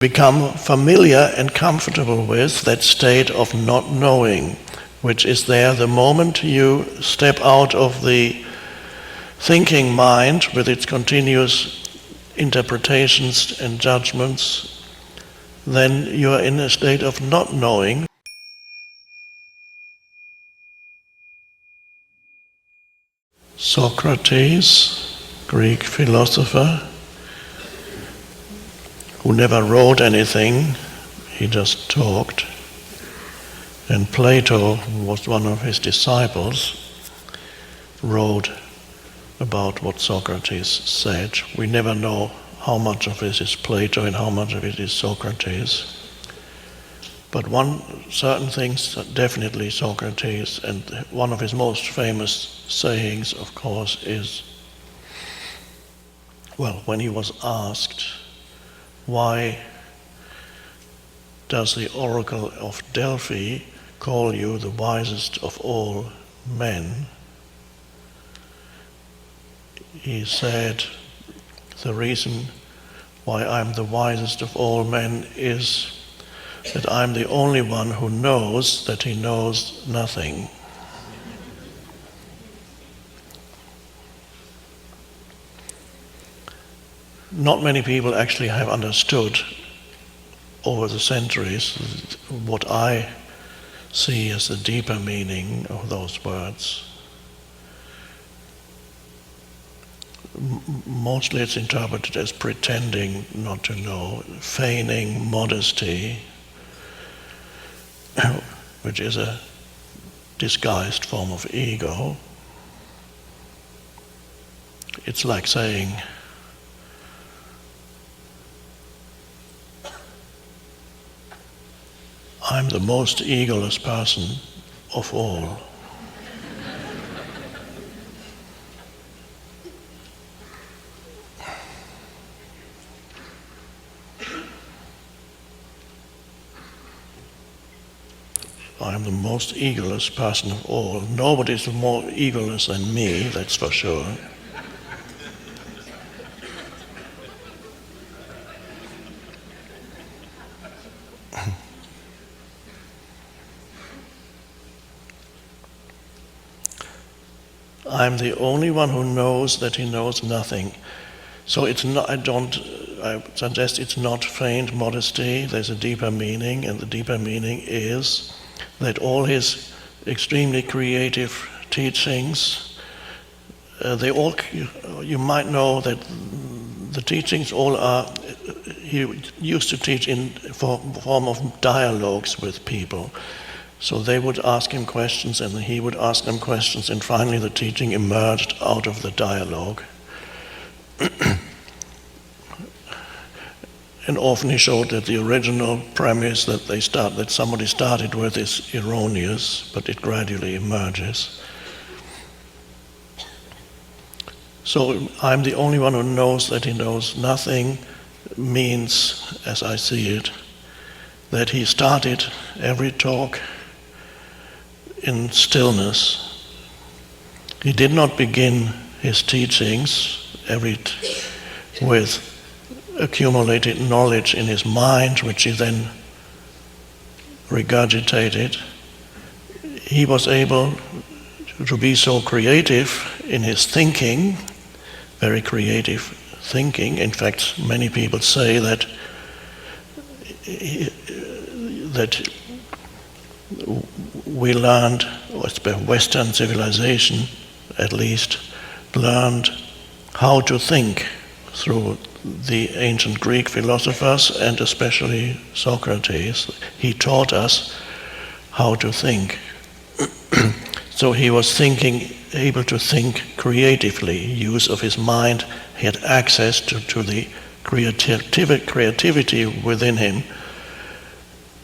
become familiar and comfortable with that state of not knowing, which is there the moment you step out of the thinking mind with its continuous interpretations and judgments. Then you are in a state of not knowing. Socrates, Greek philosopher, who never wrote anything, he just talked. And Plato, who was one of his disciples, wrote about what Socrates said. We never know how much of it is Plato and how much of it is Socrates. But one certain thing's definitely Socrates, and one of his most famous sayings, of course, is, well, when he was asked, why does the oracle of Delphi call you the wisest of all men? He said, the reason why I'm the wisest of all men is that I'm the only one who knows that he knows nothing. Not many people actually have understood over the centuries what I see as the deeper meaning of those words. Mostly it's interpreted as pretending not to know, feigning modesty, which is a disguised form of ego. It's like saying, I'm the most egoless person of all. I'm the most egoless person of all. Nobody's more egoless than me, that's for sure. I'm the only one who knows that he knows nothing. So it's not, I suggest it's not feigned modesty. There's a deeper meaning, and the deeper meaning is that all his extremely creative teachings, you might know that the teachings all are, he used to teach in form of dialogues with people. So they would ask him questions and he would ask them questions, and finally the teaching emerged out of the dialogue. And often he showed that the original premise that somebody started with is erroneous, but it gradually emerges. So I'm the only one who knows that he knows nothing means, as I see it, that he started every talk in stillness. He did not begin his teachings with accumulated knowledge in his mind, which he then regurgitated. He was able to be so creative in his thinking, very creative thinking. In fact, many people say that we learned, or Western civilization at least, learned how to think through the ancient Greek philosophers and especially Socrates. He taught us how to think. So he was able to think creatively, use of his mind. He had access to the creativity within him.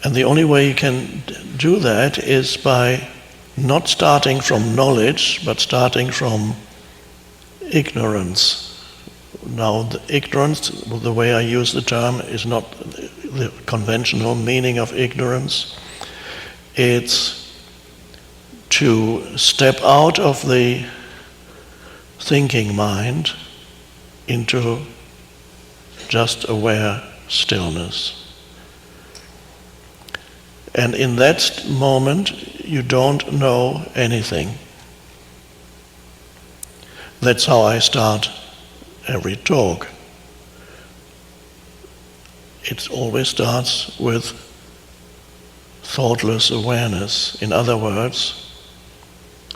And the only way you can do that is by not starting from knowledge, but starting from ignorance. Now, the ignorance, the way I use the term, is not the conventional meaning of ignorance. It's to step out of the thinking mind into just aware stillness. And in that moment, you don't know anything. That's how I start every talk. It always starts with thoughtless awareness. In other words,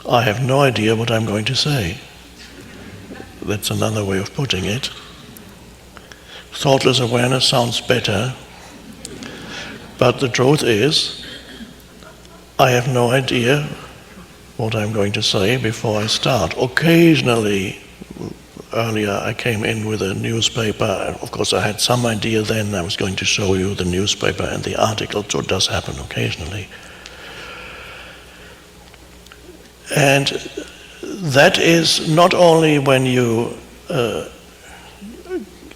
I have no idea what I'm going to say. That's another way of putting it. Thoughtless awareness sounds better, but the truth is, I have no idea what I'm going to say before I start. Occasionally, earlier I came in with a newspaper. Of course, I had some idea then. I was going to show you the newspaper and the article, so it does happen occasionally. And that is not only when you are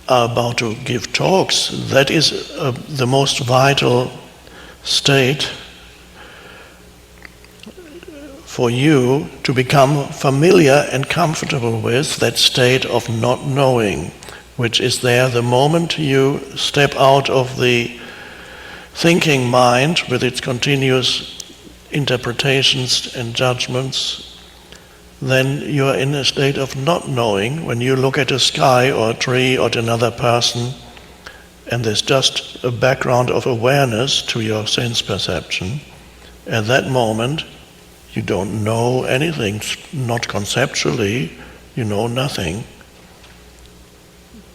about to give talks, that is the most vital state for you to become familiar and comfortable with, that state of not knowing, which is there the moment you step out of the thinking mind with its continuous interpretations and judgments. Then you are in a state of not knowing. When you look at a sky or a tree or at another person, and there's just a background of awareness to your sense perception, at that moment you don't know anything, not conceptually, you know nothing.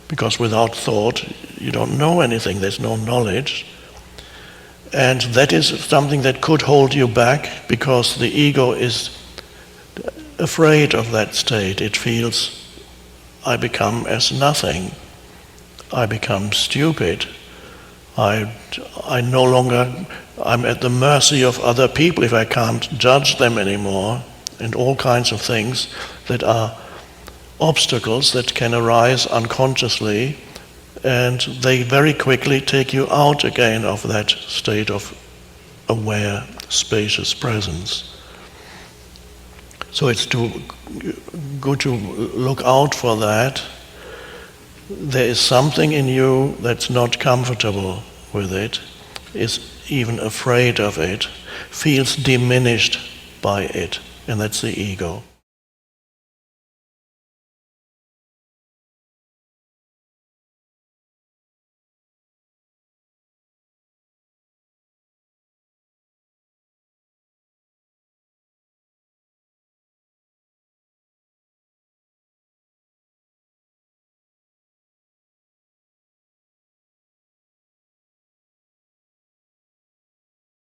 Because without thought, you don't know anything, there's no knowledge. And that is something that could hold you back, because the ego is afraid of that state. It feels, I become as nothing. I become stupid. I'm at the mercy of other people if I can't judge them anymore, and all kinds of things that are obstacles that can arise unconsciously, and they very quickly take you out again of that state of aware, spacious presence. So it's good to look out for that. There is something in you that's not comfortable with it, is even afraid of it, feels diminished by it, and that's the ego.